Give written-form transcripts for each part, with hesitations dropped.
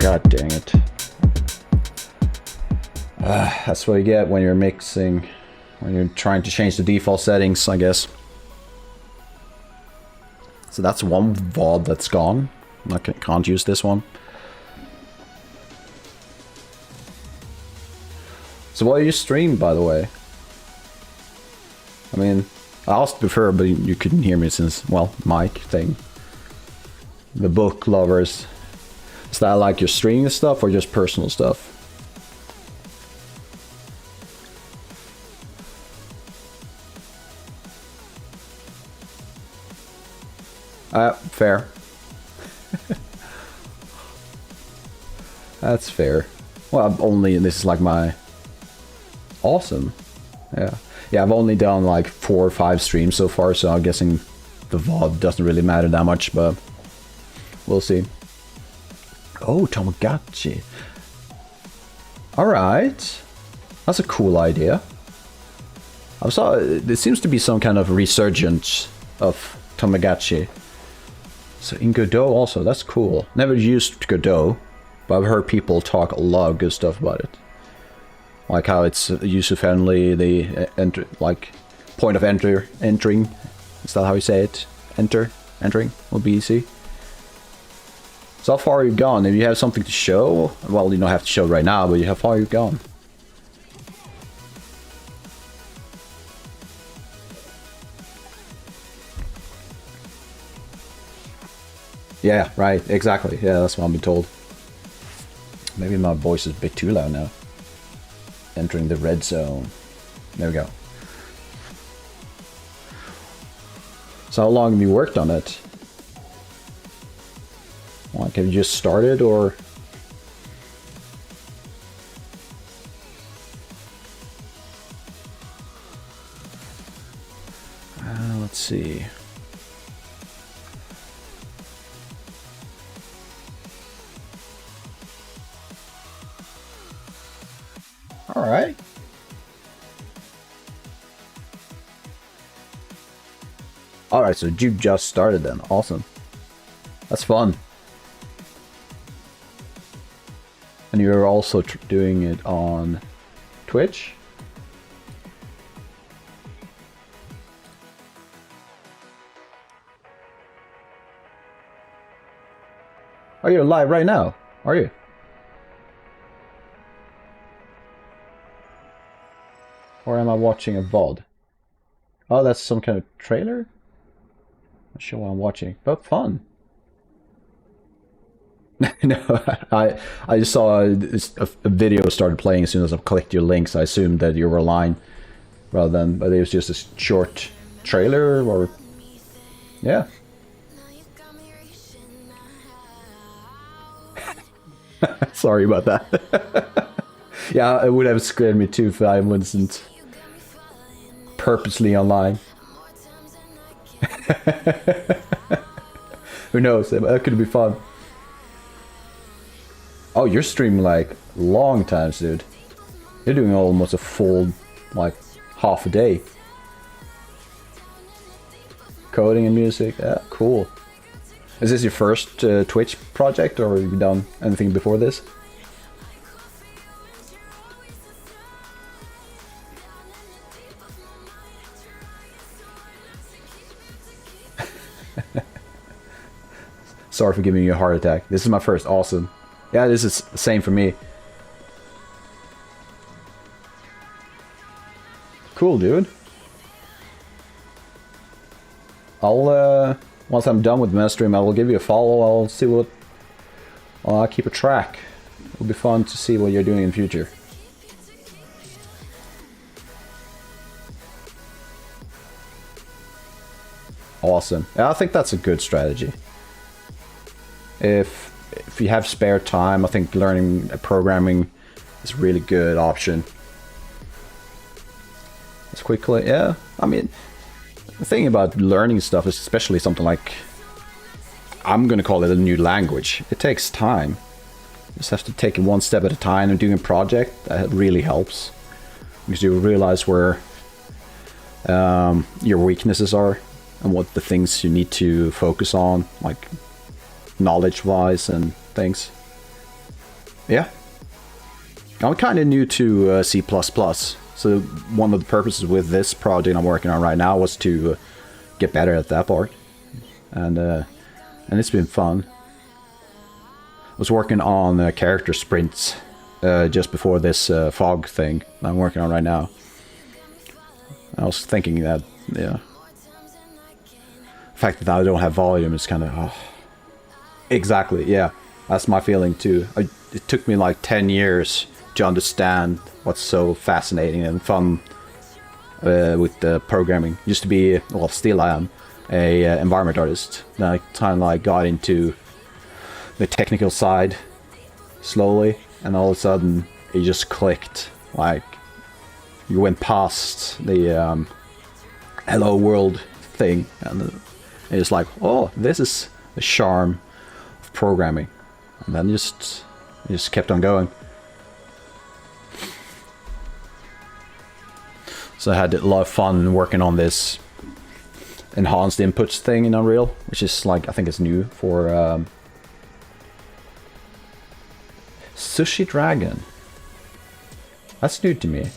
God dang it. That's what you get when you're mixing, when you're trying to change the default settings, I guess. So that's one VOD that's gone. I can't use this one. So what do you stream, by the way? I mean, I asked before, but you couldn't hear me since, well, mic thing. The book lovers. Is that like your streaming stuff or just personal stuff? Fair. That's fair. Well, this is like my... Awesome. Yeah. Yeah, I've only done like 4 or 5 streams so far, so I'm guessing the VOD doesn't really matter that much, but we'll see. Oh, Tamagotchi. Alright. That's a cool idea. I saw there seems to be some kind of resurgence of Tamagotchi. So in Godot also, that's cool. Never used Godot, but I've heard people talk a lot of good stuff about it. Like how it's user-friendly, the like point of entering. Is that how you say it? Entering will be easy. So how far you've gone? If you have something to show, well, you don't have to show right now, but how far you've gone? Yeah, right, exactly. Yeah, that's what I'm being told. Maybe my voice is a bit too loud now. Entering the red zone. There we go. So how long have you worked on it? Like, have you just started, or? Let's see. All right. All right, so you just started then. Awesome. That's fun. And you're also doing it on Twitch? Oh, you're live right now, are you? Or am I watching a VOD? Oh, that's some kind of trailer? Not sure what I'm watching, but fun. No, I just saw a video started playing as soon as I clicked your links. I assumed that you were online rather than, but it was just a short trailer or yeah. Sorry about that. Yeah, it would have scared me too if I wasn't purposely online. Who knows? That could be fun. Oh, you're streaming like long times, dude. You're doing almost a full, like, half a day. Coding and music, yeah, cool. Is this your first Twitch project, or have you done anything before this? Sorry for giving you a heart attack. This is my first. Awesome. Yeah, this is the same for me. Cool, dude. I'll, once I'm done with the stream, I will give you a follow. I'll see what... I'll keep a track. It'll be fun to see what you're doing in the future. Awesome. Yeah, I think that's a good strategy. If you have spare time, I think learning programming is a really good option. It's quickly, yeah. I mean, the thing about learning stuff is especially something like, I'm gonna call it a new language. It takes time. You just have to take it one step at a time, and doing a project, that really helps. Because you realize where your weaknesses are and what the things you need to focus on, like knowledge-wise and things. Yeah. I'm kind of new to C++, so one of the purposes with this project I'm working on right now was to get better at that part. And it's been fun. I was working on character sprints just before this fog thing I'm working on right now. I was thinking that, yeah, the fact that I don't have volume is kind of... Oh. Exactly, yeah. That's my feeling too. It took me like 10 years to understand what's so fascinating and fun with the programming. Used to be, well, still I am, a environment artist. Then I kind of like got into the technical side slowly, and all of a sudden it just clicked. Like, you went past the hello world thing, and it's like, oh, this is the charm of programming. And then just kept on going. So I had a lot of fun working on this enhanced inputs thing in Unreal, which is like, I think it's new for Sushi Dragon. That's new to me.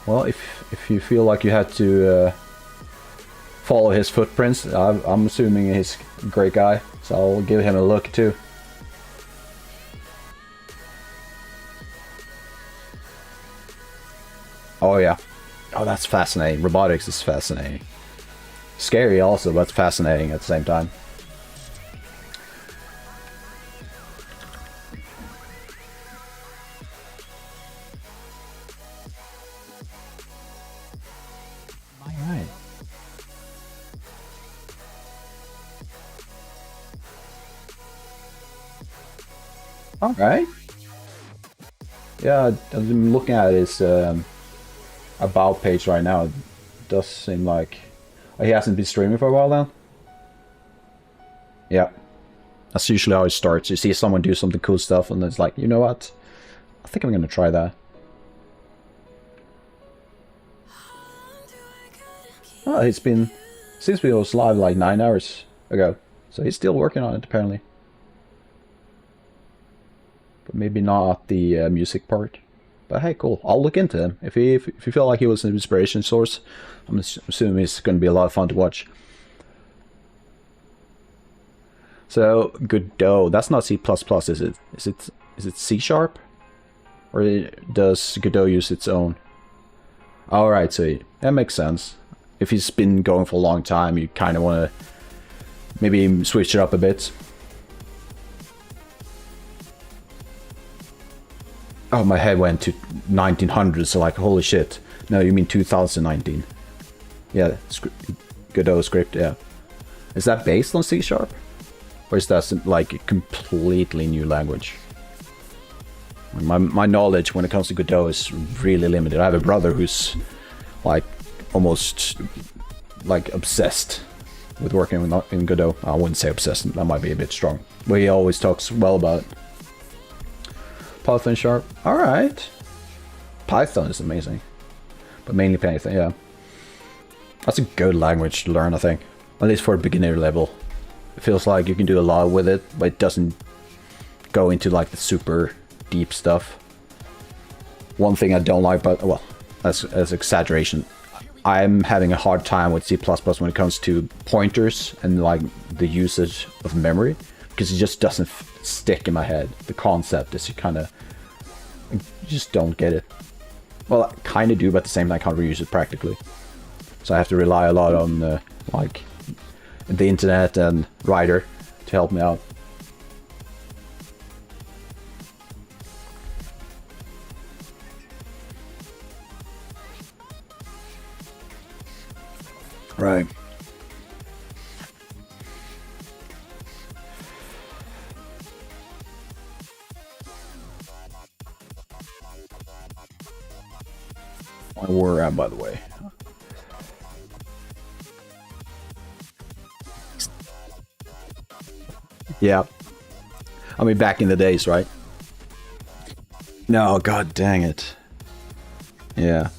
Well, if you feel like you had to follow his footprints, I'm assuming he's a great guy, so I'll give him a look too. Oh yeah. Oh, that's fascinating. Robotics is fascinating. Scary also, but fascinating at the same time. Alright. Alright. Yeah, I'm looking at his about page right now. It does seem like he hasn't been streaming for a while now. Yeah, that's usually how it starts. You see someone do something cool stuff, and it's like, you know what? I think I'm gonna try that. Oh, it's been since we was live like 9 hours ago, so he's still working on it apparently. But maybe not the music part. But hey, cool. I'll look into him. If you feel like he was an inspiration source, I'm assuming it's going to be a lot of fun to watch. So Godot, that's not C++, is it? Is it C sharp? Or does Godot use its own? Alright, so that makes sense. If he's been going for a long time, you kind of want to maybe switch it up a bit. Oh, my head went to 1900, so like, holy shit. No, you mean 2019. Yeah, Godot script, yeah. Is that based on C#? Or is that like a completely new language? My knowledge when it comes to Godot is really limited. I have a brother who's like almost like obsessed with working in Godot. I wouldn't say obsessed, that might be a bit strong. But he always talks well about it. Python Sharp, alright. Python is amazing. But mainly Python, yeah. That's a good language to learn, I think. At least for a beginner level. It feels like you can do a lot with it, but it doesn't go into like the super deep stuff. One thing I don't like, but well, as exaggeration, I'm having a hard time with C++ when it comes to pointers and like the usage of memory, because it just doesn't stick in my head. The concept is you just don't get it. Well, I kind of do, but at the same time I can't reuse it practically. So I have to rely a lot on like the internet and Writer to help me out. Right. Where we're at, by the way. Yeah. I mean, back in the days, right? No, god dang it. Yeah.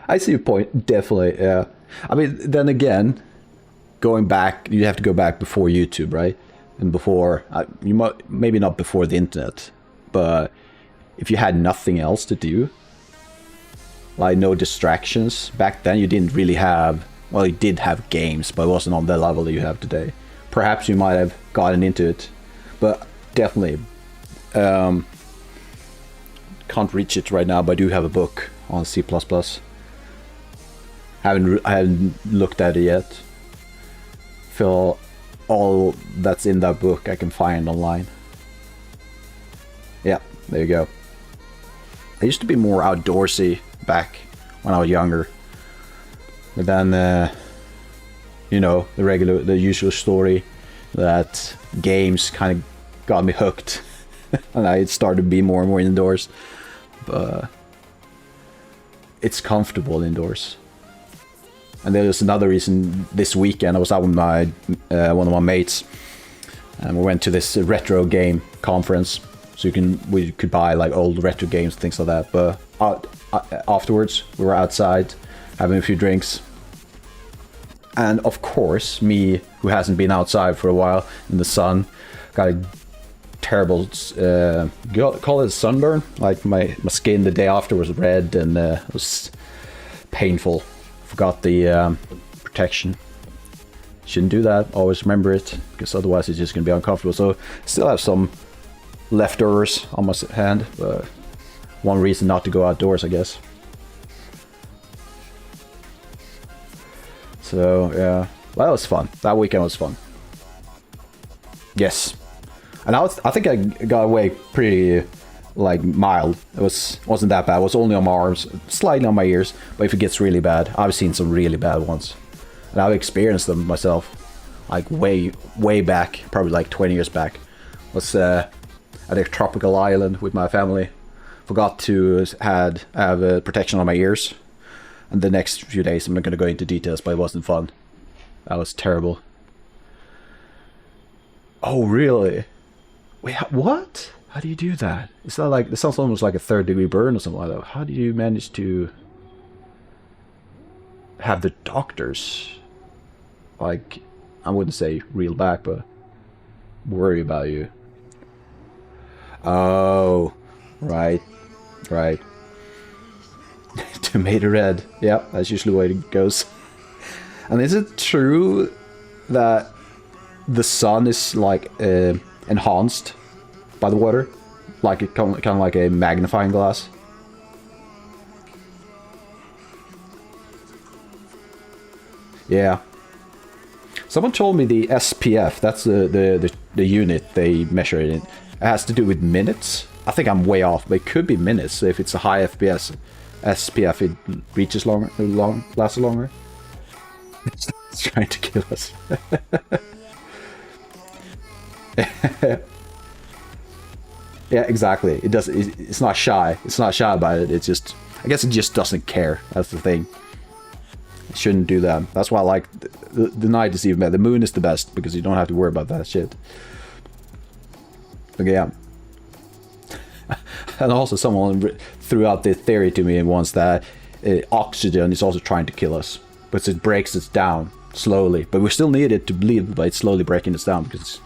I see your point, definitely, yeah. I mean, then again, going back, you have to go back before YouTube, right? And before, you might, maybe not before the internet, but if you had nothing else to do, like no distractions, back then you didn't really have, well, you did have games, but it wasn't on the level that you have today. Perhaps you might have gotten into it, but definitely can't reach it right now, but I do have a book on C++. I haven't looked at it yet. Feel all that's in that book I can find online. Yeah, there you go. I used to be more outdoorsy back when I was younger. But then, you know, the usual story that games kind of got me hooked. And I started to be more and more indoors. But it's comfortable indoors. And there's another reason. This weekend I was out with my one of my mates, and we went to this retro game conference. So we could buy like old retro games, things like that. But afterwards we were outside having a few drinks, and of course me, who hasn't been outside for a while in the sun, got a terrible call it a sunburn. Like my skin the day after was red, and it was painful. Forgot the protection. Shouldn't do that. Always remember it, because otherwise it's just gonna be uncomfortable. So still have some leftovers on my hand, but one reason not to go outdoors, I guess. So yeah, well, that was fun. That weekend was fun. Yes, and I think I got away pretty like mild. It wasn't that bad. It was only on my arms, slightly on my ears. But if it gets really bad, I've seen some really bad ones, and I've experienced them myself. Like way back, probably like 20 years back. Was at a tropical island with my family. Forgot to have protection on my ears. And the next few days, I'm not going to go into details, but it wasn't fun. That was terrible. Oh, really? Wait, what? How do you do that? Is that like, it sounds almost like a 3rd-degree burn or something like that. How do you manage to have the doctors, like, I wouldn't say reel back, but worry about you? Oh, right. Tomato red. Yeah, that's usually the way it goes. And is it true that the sun is like enhanced by the water? Like it kind of like a magnifying glass? Yeah. Someone told me the SPF, that's the unit they measure it in. It has to do with minutes. I think I'm way off, but it could be minutes. So if it's a high FPS SPF, it reaches lasts longer. It's trying to kill us. Yeah, exactly. It does. It's not shy. It's not shy about it. It's just, I guess it just doesn't care. That's the thing. It shouldn't do that. That's why I like the night is even better. The moon is the best because you don't have to worry about that shit. Okay, yeah. And also someone threw out the theory to me once that oxygen is also trying to kill us, but it breaks us down slowly. But we still need it to bleed, but it's slowly breaking us down because it's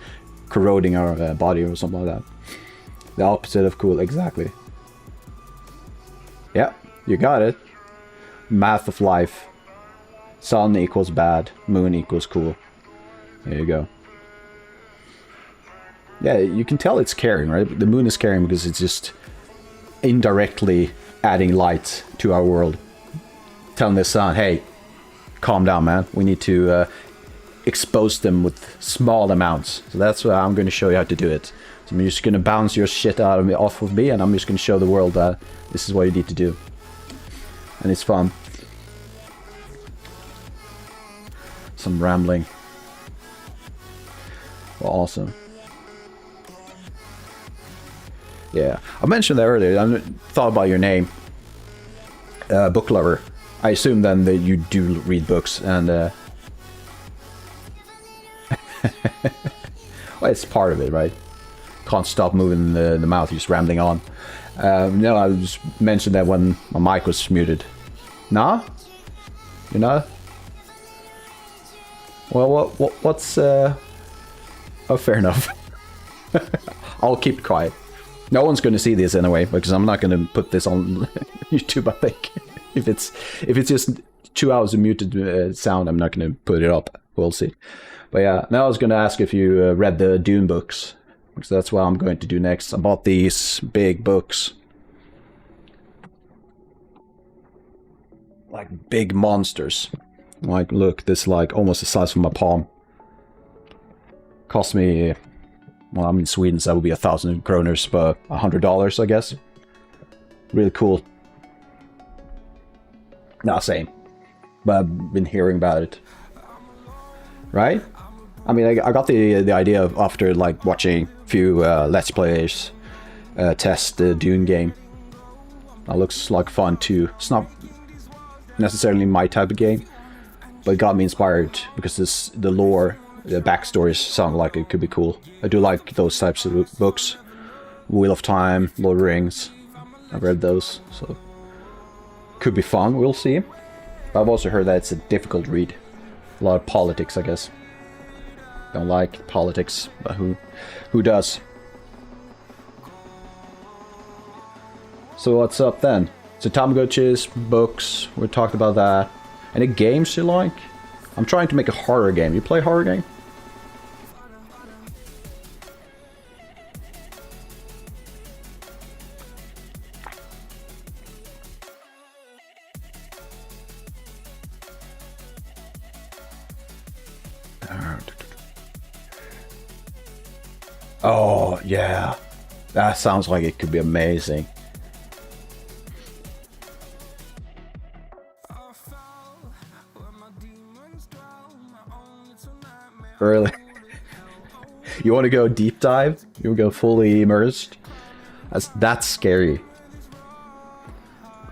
corroding our body or something like that. The opposite of cool, exactly. Yeah, you got it. Math of life. Sun equals bad, moon equals cool. There you go. Yeah, you can tell it's caring, right? The moon is caring because it's just indirectly adding light to our world. Telling the sun, hey, calm down, man. We need to expose them with small amounts. So that's what I'm going to show you how to do it. So I'm just going to bounce your shit off of me, and I'm just going to show the world that this is what you need to do. And it's fun. Some rambling. Well, awesome. Yeah, I mentioned that earlier. I thought about your name. Book lover. I assume then that you do read books, and well, it's part of it, right? Can't stop moving the mouth, you're just rambling on. No, I just mentioned that when my mic was muted. Nah? You know? Well, what's oh, fair enough. I'll keep quiet. No one's going to see this anyway, because I'm not going to put this on YouTube, I think. If it's just 2 hours of muted sound, I'm not going to put it up. We'll see. But yeah, now I was going to ask if you read the Dune books, because that's what I'm going to do next. I bought these big books. Like big monsters. Like, look, this is like almost the size of my palm. Cost me, well, I'm in Sweden, so that would be 1,000 kroners, but $100, I guess. Really cool. Not same, but I've been hearing about it. Right? I mean, I got the idea after like watching a few Let's Players test the Dune game. That looks like fun too. It's not necessarily my type of game, but it got me inspired because the lore, the backstories sound like it could be cool. I do like those types of books. Wheel of Time, Lord of the Rings. I've read those, so could be fun. We'll see. But I've also heard that it's a difficult read. A lot of politics, I guess. Don't like politics, but who does? So what's up then? So Tamagotchis, books, we talked about that. Any games you like? I'm trying to make a horror game. You play horror game? Oh, yeah. That sounds like it could be amazing. Really? You want to go deep dive? You want to go fully immersed? That's scary.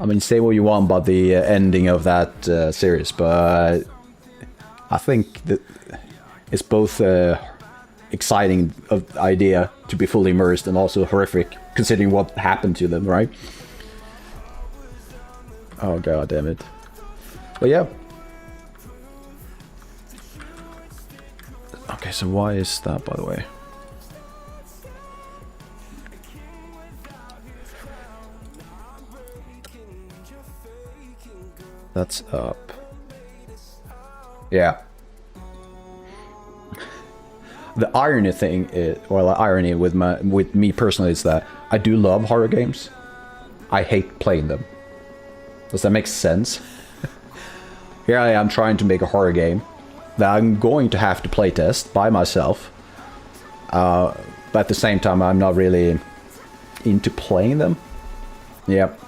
I mean, say what you want about the ending of that series, but I think that it's both exciting idea to be fully immersed and also horrific, considering what happened to them, right? Oh, god damn it. But yeah. Okay, so why is that, by the way? That's up. Yeah. The irony thing is, well, the irony with me personally is that I do love horror games. I hate playing them. Does that make sense? Here I am trying to make a horror game, that I'm going to have to playtest by myself. But at the same time, I'm not really into playing them. Yep.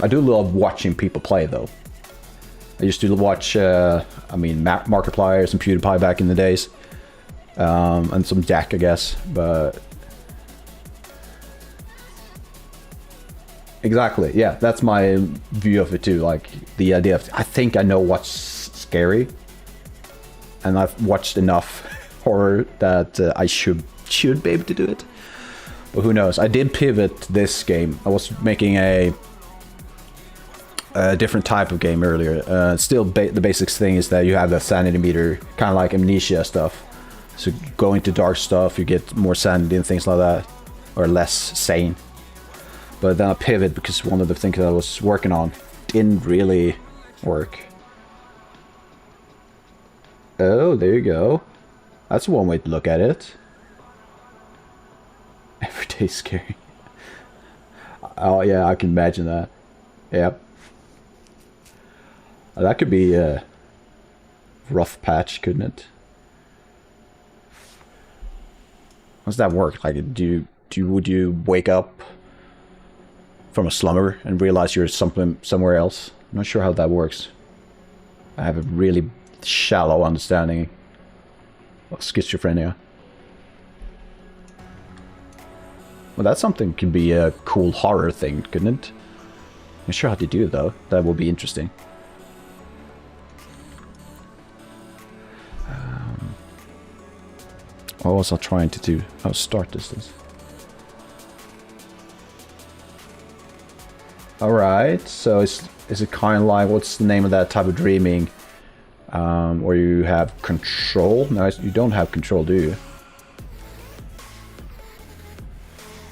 I do love watching people play, though. I used to watch, I mean, Markiplier, some PewDiePie back in the days. And some Jack, I guess, but... Exactly, yeah, that's my view of it too, like, the idea of, I think I know what's scary, and I've watched enough horror that I should be able to do it, but who knows. I did pivot this game. I was making a different type of game earlier. Still, the basics thing is that you have the sanity meter, kind of like Amnesia stuff. So go into dark stuff, you get more sanity and things like that, or less sane. But then I pivot because one of the things that I was working on didn't really work. Oh, there you go. That's one way to look at it. Everyday's scary. Oh yeah, I can imagine that. Yep. That could be a rough patch, couldn't it? How does that work? Like, would you wake up from a slumber and realize you're somewhere else? I'm not sure how that works. I have a really shallow understanding of schizophrenia. Well, that's something could be a cool horror thing, couldn't it? I'm not sure how to do it though. That will be interesting. What was I trying to do? Oh, start distance. Alright, so is it kind of like, what's the name of that type of dreaming? Where you have control? No, you don't have control, do you?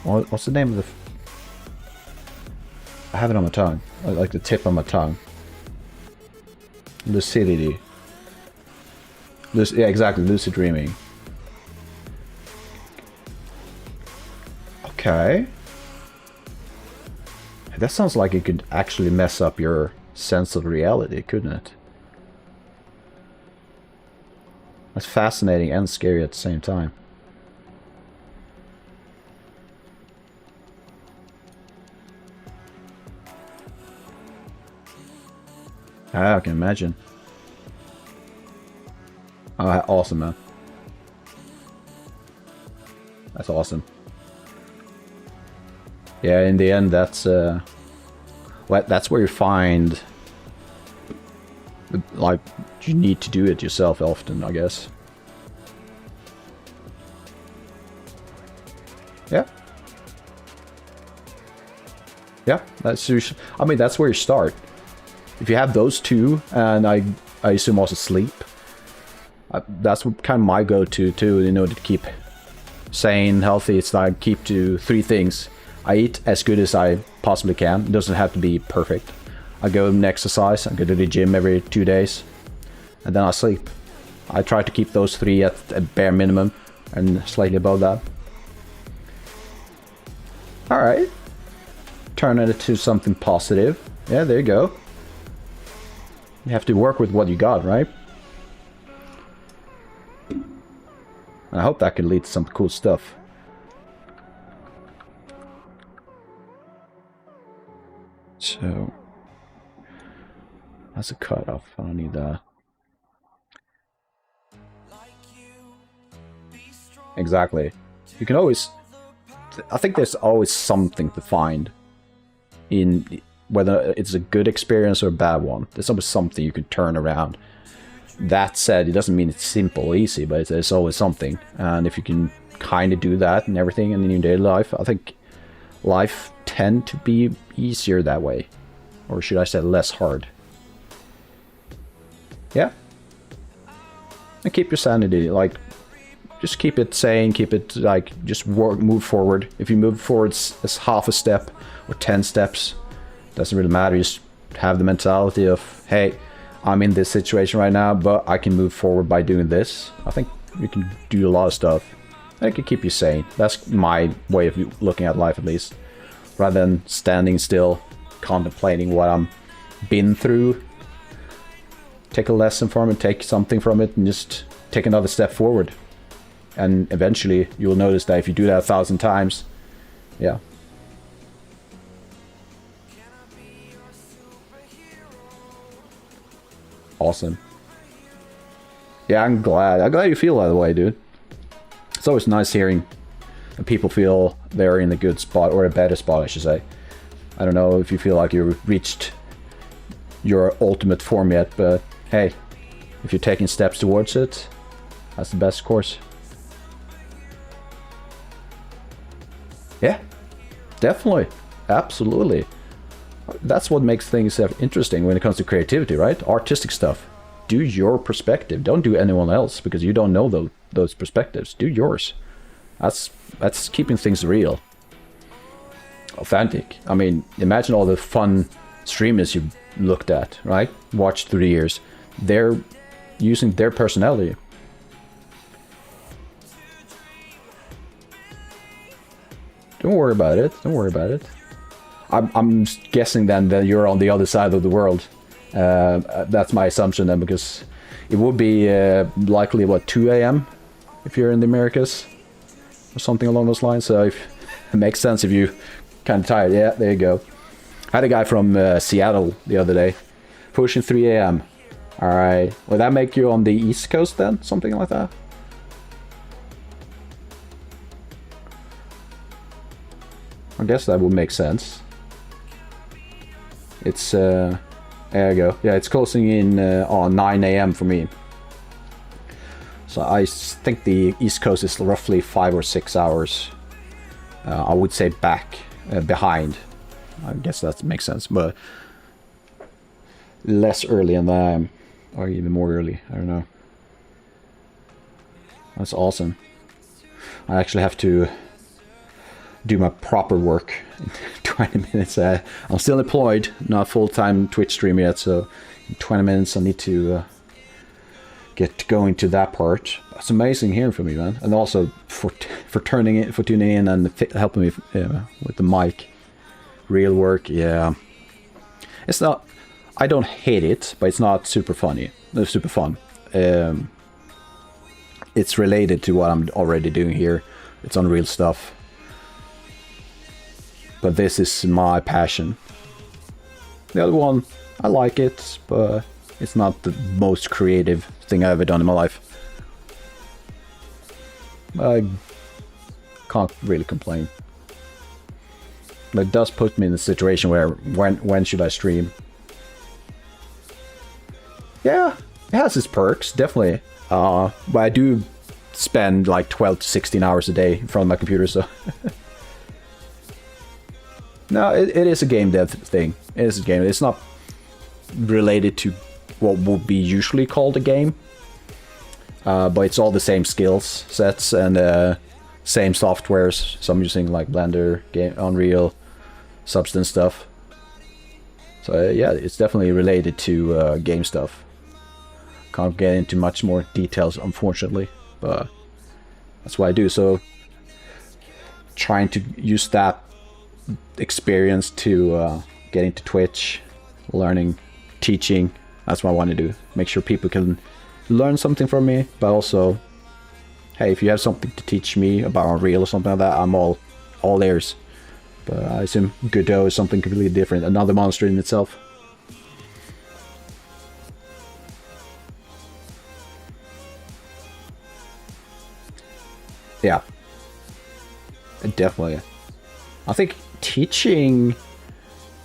What's the name of the... I have it on my tongue. Like the tip on my tongue. Lucidity. Yeah, exactly, lucid dreaming. Okay. That sounds like it could actually mess up your sense of reality, couldn't it? That's fascinating and scary at the same time. I can imagine. Oh, awesome, man. That's awesome. Yeah, in the end, that's well, that's where you find, like, you need to do it yourself often, I guess. Yeah. Yeah, that's usually, I mean, that's where you start. If you have those two, and I assume also sleep, that's kind of my go-to too, in order to keep sane, healthy. It's like keep to 3 things. I eat as good as I possibly can. It doesn't have to be perfect. I go and exercise. I go to the gym every 2 days. And then I sleep. I try to keep those 3 at a bare minimum and slightly above that. Alright. Turn it into something positive. Yeah, there you go. You have to work with what you got, right? I hope that can lead to some cool stuff. So, that's a cutoff. I don't need that. Exactly. You can always... I think there's always something to find in whether it's a good experience or a bad one. There's always something you can turn around. That said, it doesn't mean it's simple or easy, but there's always something. And if you can kind of do that and everything in your daily life, I think life tend to be easier that way. Or should I say less hard? Yeah. And keep your sanity, like, just keep it sane, keep it, like, just move forward. If you move forward as half a step or 10 steps, doesn't really matter. Just have the mentality of, hey, I'm in this situation right now, but I can move forward by doing this. I think you can do a lot of stuff. And it can keep you sane. That's my way of looking at life, at least. Rather than standing still, contemplating what I'm been through. take a lesson from it, take something from it, and just take another step forward. And eventually you'll notice that if you do that 1,000 times, yeah. Awesome. Yeah, I'm glad you feel that way, dude. It's always nice hearing that people feel they're in a good spot, or a better spot, I should say. I don't know if you feel like you've reached your ultimate form yet, but hey, if you're taking steps towards it, that's the best course. Yeah, definitely. Absolutely. That's what makes things interesting when it comes to creativity, right? Artistic stuff. Do your perspective. Don't do anyone else, because you don't know those perspectives. Do yours. That's keeping things real. Authentic. I mean, imagine all the fun streamers you've looked at, right? Watched through the years. They're using their personality. Don't worry about it. Don't worry about it. I'm guessing then that you're on the other side of the world. That's my assumption then, because it would be likely, what, 2 a.m. if you're in the Americas? Or something along those lines. So it makes sense if you kind of tired. Yeah, there you go. I had a guy from Seattle the other day, pushing 3 a.m. Alright. Would that make you on the East Coast then? Something like that? I guess that would make sense. It's, there you go. Yeah, it's closing in on 9 a.m. for me. So I think the East Coast is roughly 5 or 6 hours. I would say behind. I guess that makes sense, but less early than I am, or even more early. I don't know. That's awesome. I actually have to do my proper work in 20 minutes. I'm still employed, not full-time Twitch streamer yet, so in 20 minutes I need to get going to that part. It's amazing hearing from you, man, and also for tuning in and helping me with the mic. Real work, yeah. It's not. I don't hate it, but it's not super funny. No, super fun. It's related to what I'm already doing here. It's unreal stuff. But this is my passion. The other one, I like it, but it's not the most creative thing I've ever done in my life. I can't really complain. But it does put me in a situation where, when should I stream? Yeah, it has its perks, definitely. But I do spend like 12 to 16 hours a day in front of my computer, so... No, it is a game dev thing. It is a game. It's not related to what would be usually called a game. But it's all the same skills sets and same softwares. So I'm using like Blender, Unreal, Substance stuff. So yeah, it's definitely related to game stuff. Can't get into much more details, unfortunately, but that's what I do. So trying to use that experience to get into Twitch, learning, teaching. That's what I want to do. Make sure people can learn something from me, but also, hey, if you have something to teach me about Unreal or something like that, I'm all ears. But I assume Godot is something completely different, another monster in itself. Yeah, definitely. I think teaching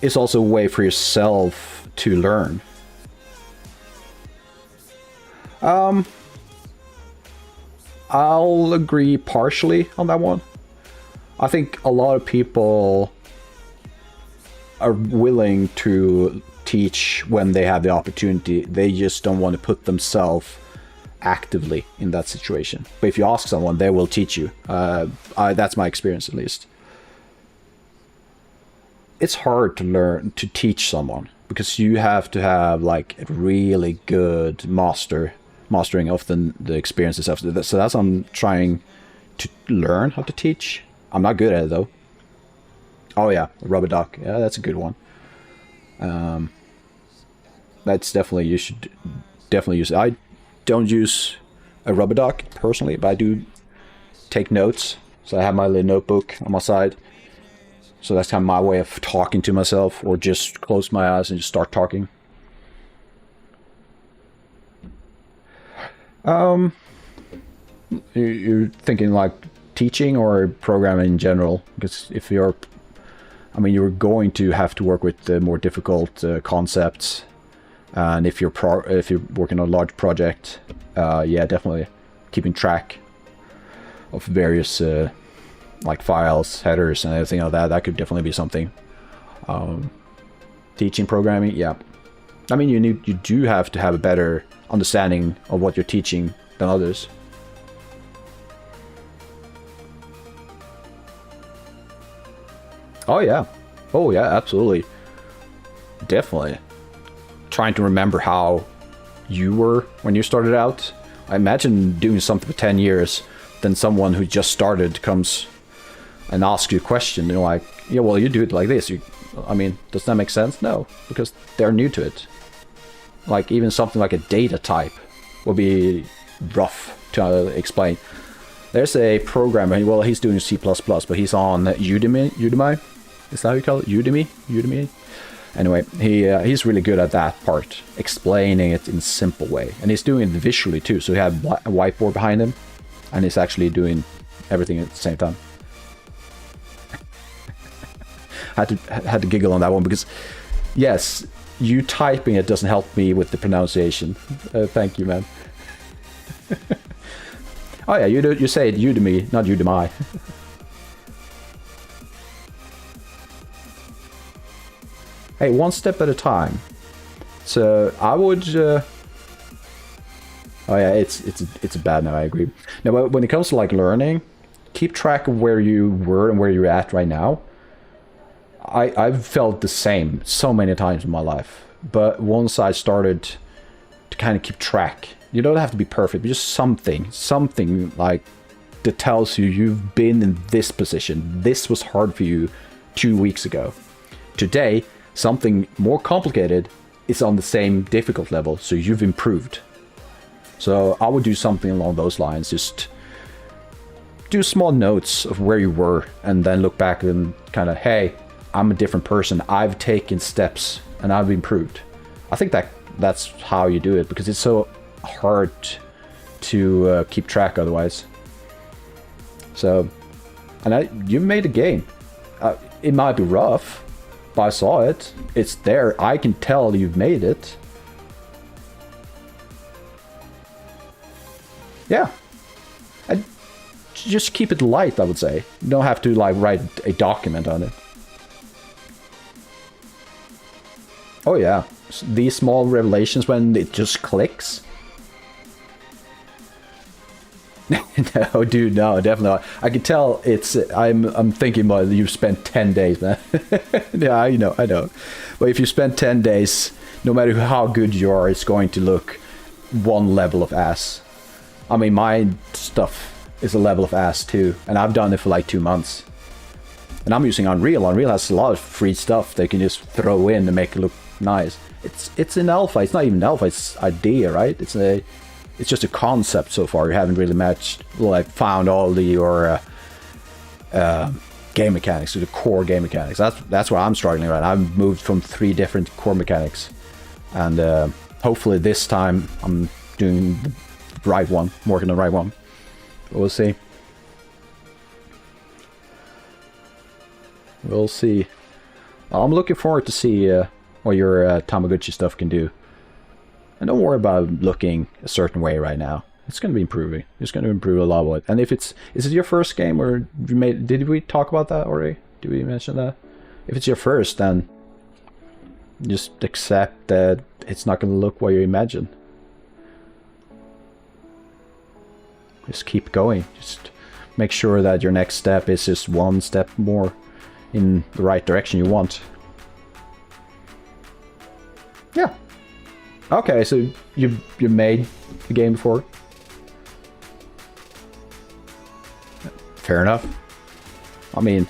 is also a way for yourself to learn. I'll agree partially on that one. I think a lot of people are willing to teach when they have the opportunity. They just don't want to put themselves actively in that situation. But if you ask someone, they will teach you. That's my experience, at least. It's hard to learn to teach someone because you have to have like a really good mastering of the experiences after that. So that's what I'm trying to learn how to teach. I'm not good at it though. Oh yeah, rubber duck. Yeah, that's a good one. That's definitely, you should definitely use it. I don't use a rubber duck personally, but I do take notes. So I have my little notebook on my side. So that's kind of my way of talking to myself, or just close my eyes and just start talking. You're thinking like teaching or programming in general? Because if you're, I mean, you're going to have to work with more difficult concepts, and if you're working on a large project, yeah, definitely keeping track of various like files, headers, and everything like that. That could definitely be something. Teaching programming, yeah. I mean, you do have to have a better understanding of what you're teaching than others. Oh yeah, absolutely, definitely. Trying to remember how you were when you started out. I imagine doing something for 10 years, then someone who just started comes and asks you a question. You're like, yeah, well, you do it like this. I mean, does that make sense? No, because they're new to it. Like even something like a data type will be rough to explain. There's a programmer, well, he's doing C++, but he's on Udemy. Is that how you call it? Udemy? Anyway, he's really good at that part, explaining it in a simple way. And he's doing it visually too, so he had a whiteboard behind him, and he's actually doing everything at the same time. had to giggle on that one, because yes, you typing it doesn't help me with the pronunciation. Thank you, man. Oh yeah, you say it Udemy, not Udemy. Hey, one step at a time. So I would. Oh yeah, it's a bad now. I agree. Now, but when it comes to like learning, keep track of where you were and where you're at right now. I've felt the same so many times in my life, but once I started to kind of keep track, you don't have to be perfect, but just something like that tells you you've been in this position. This was hard for you 2 weeks ago. Today, something more complicated is on the same difficult level, so you've improved. So I would do something along those lines. Just do small notes of where you were, and then look back and kind of, hey, I'm a different person. I've taken steps and I've improved. I think that's how you do it, because it's so hard to keep track otherwise. So, and you made a game. It might be rough, but I saw it. It's there. I can tell you've made it. Yeah. And just keep it light, I would say. You don't have to like write a document on it. Oh yeah, these small revelations when it just clicks. No, dude, no, definitely not. I can tell it's. I'm thinking about you've spent 10 days, man. Yeah, I know. But if you spend 10 days, no matter how good you are, it's going to look one level of ass. I mean, my stuff is a level of ass too, and I've done it for like 2 months. And I'm using Unreal. Unreal has a lot of free stuff they can just throw in and make it look nice. It's in alpha. It's not even alpha. It's idea, right? It's just a concept so far. You haven't really found all your game mechanics, to the core game mechanics. That's where I'm struggling right now. I've moved from 3 different core mechanics, and hopefully this time I'm doing the right one, working on the right one. We'll see. We'll see. I'm looking forward to see what your Tamagotchi stuff can do. And don't worry about looking a certain way right now. It's going to be improving. It's going to improve a lot of it. And if is it your first game, or did we talk about that already? Did we mention that? If it's your first, then just accept that it's not going to look what you imagine. Just keep going. Just make sure that your next step is just one step more in the right direction you want. Yeah. Okay, so you made the game before? Fair enough. I mean,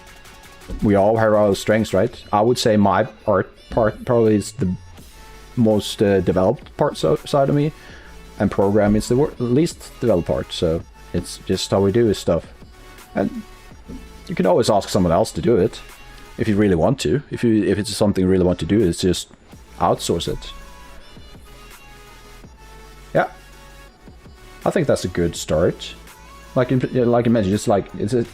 we all have our strengths, right? I would say my part probably is most developed side of me, and program is the least developed part. So it's just how we do stuff. And you can always ask someone else to do it if you really want to. If it's something you really want to do, it's just outsource it. Yeah, I think that's a good start. Like you mentioned,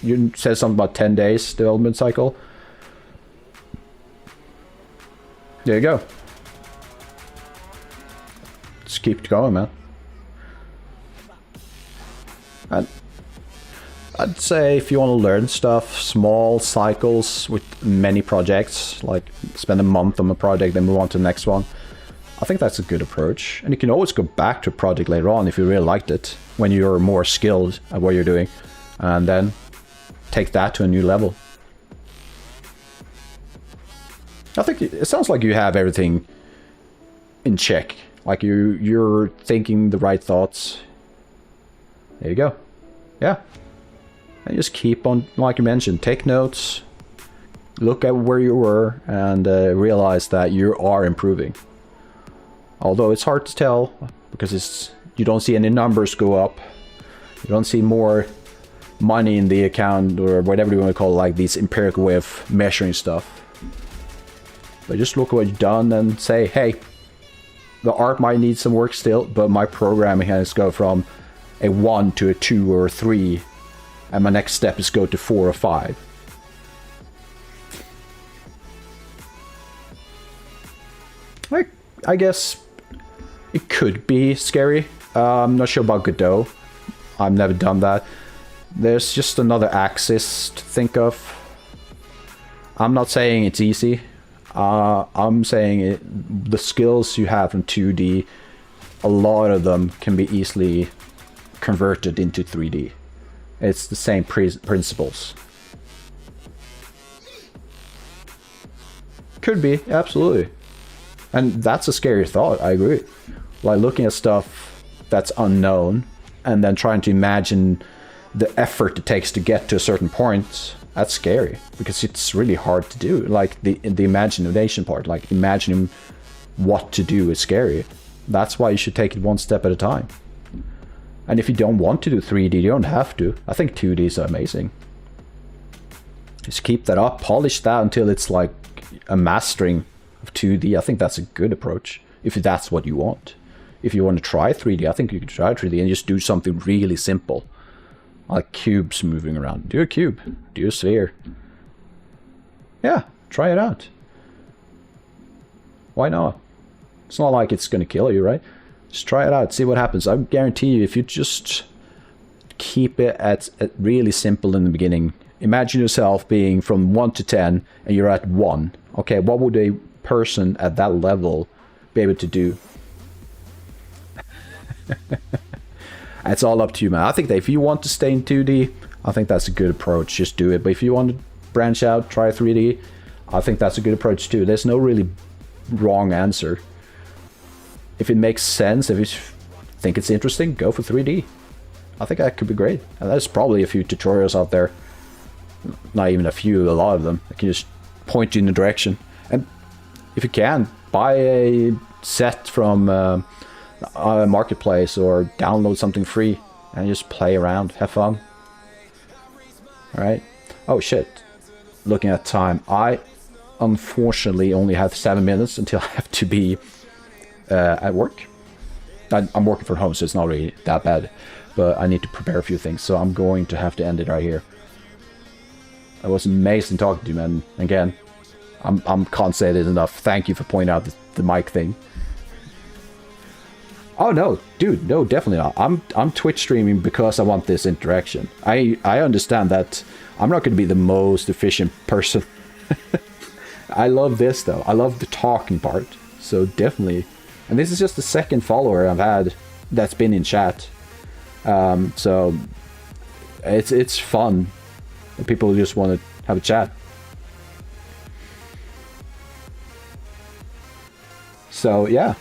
you said something about 10 days development cycle. There you go. Just keep going, man. And I'd say if you want to learn stuff, small cycles with many projects, like spend a month on a project, then move on to the next one. I think that's a good approach. And you can always go back to a project later on if you really liked it, when you're more skilled at what you're doing, and then take that to a new level. I think it sounds like you have everything in check. Like you're thinking the right thoughts. There you go. Yeah. And just keep on, like you mentioned, take notes, look at where you were, and realize that you are improving. Although it's hard to tell, because you don't see any numbers go up. You don't see more money in the account, or whatever you want to call it, like these empirical way of measuring stuff. But just look at what you've done and say, hey, the art might need some work still, but my programming has go from a 1 to a 2 or a 3, and my next step is go to 4 or 5. I guess it could be scary. I'm not sure about Godot. I've never done that. There's just another axis to think of. I'm not saying it's easy. I'm saying the skills you have from 2D, a lot of them can be easily converted into 3D. It's the same principles. Could be, absolutely. And that's a scary thought, I agree. Like looking at stuff that's unknown and then trying to imagine the effort it takes to get to a certain point, that's scary, because it's really hard to do. Like the imagination part, like imagining what to do is scary. That's why you should take it one step at a time. And if you don't want to do 3D, you don't have to. I think 2D is amazing. Just keep that up, polish that until it's like a mastering of 2D. I think that's a good approach, if that's what you want. If you want to try 3D, I think you can try 3D and just do something really simple. Like cubes moving around. Do a cube. Do a sphere. Yeah, try it out. Why not? It's not like it's going to kill you, right? Just try it out, see what happens. I guarantee you, if you just keep it at really simple in the beginning. Imagine yourself being from 1 to 10 and you're at 1. Okay, what would a person at that level be able to do? It's all up to you, man. I think that if you want to stay in 2D, I think that's a good approach. Just do it. But if you want to branch out, try 3D, I think that's a good approach too. There's no really wrong answer. If it makes sense, if you think it's interesting, go for 3D. I think that could be great. And there's probably a few tutorials out there. Not even a few, a lot of them. I can just point you in the direction. And if you can, buy a set from a marketplace or download something free and just play around, have fun. Alright. Oh shit. Looking at time, I unfortunately only have 7 minutes until I have to be at work. I'm working from home, so it's not really that bad, but I need to prepare a few things, so I'm going to have to end it right here. It was amazing talking to you, man. Again, I can't say it enough. Thank you for pointing out the mic thing. Oh no, dude, no, definitely not. I'm Twitch streaming because I want this interaction. I understand that I'm not going to be the most efficient person. I love this though. I love the talking part. So definitely. And this is just the second follower I've had that's been in chat. So it's fun. People just want to have a chat. So yeah.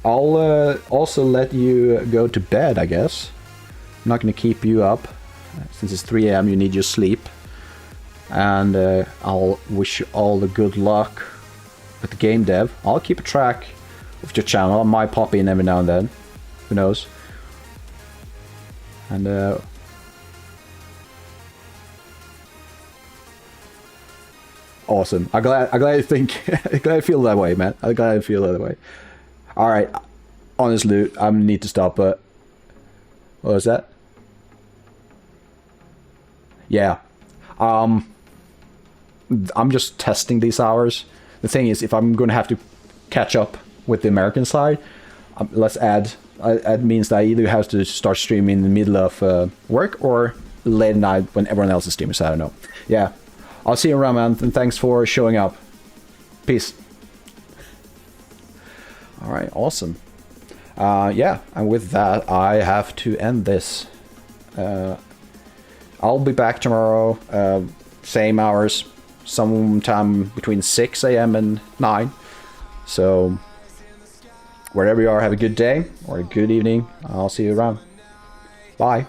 I'll also let you go to bed, I guess. I'm not going to keep you up. Since it's 3 AM, you need your sleep. And I'll wish you all the good luck with the game dev. I'll keep a track of your channel. I might pop in every now and then. Who knows? And awesome. I'm glad you think. I'm glad I feel that way, man. I'm glad I feel that way. All right. Honestly, I need to stop. But what was that? Yeah. I'm just testing these hours. The thing is, if I'm gonna have to catch up with the American side, let's add. It means that I either have to start streaming in the middle of work or late at night when everyone else is streaming. So I don't know. Yeah, I'll see you around, man. And thanks for showing up. Peace. All right, awesome. Yeah, and with that, I have to end this. I'll be back tomorrow, same hours, sometime between 6 a.m. and 9. So, wherever you are, have a good day or a good evening. I'll see you around. Bye.